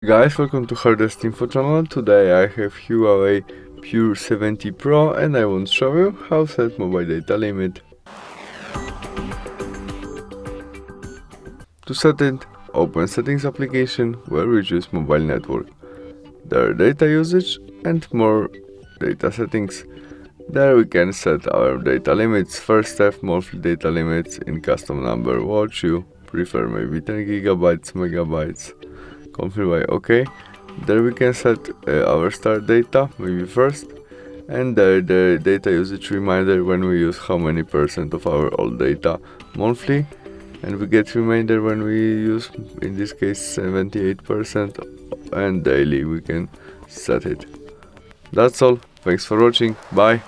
Guys, welcome to Hardest Info channel. Today I have HUAWEI Pura 70 Pro and I want to show you how to set mobile data limit. To set it, open Settings application where we choose Mobile Network. There are data usage and more data settings. There we can set our data limits. First step, monthly data limits in custom number. What you prefer, maybe 10 gigabytes, megabytes. Confirm by OK. There we can set our start data, maybe first, and the data usage reminder when we use how many percent of our old data monthly, and we get reminder when we use, in this case, 78%, and daily we can set it. That's all. Thanks for watching. Bye.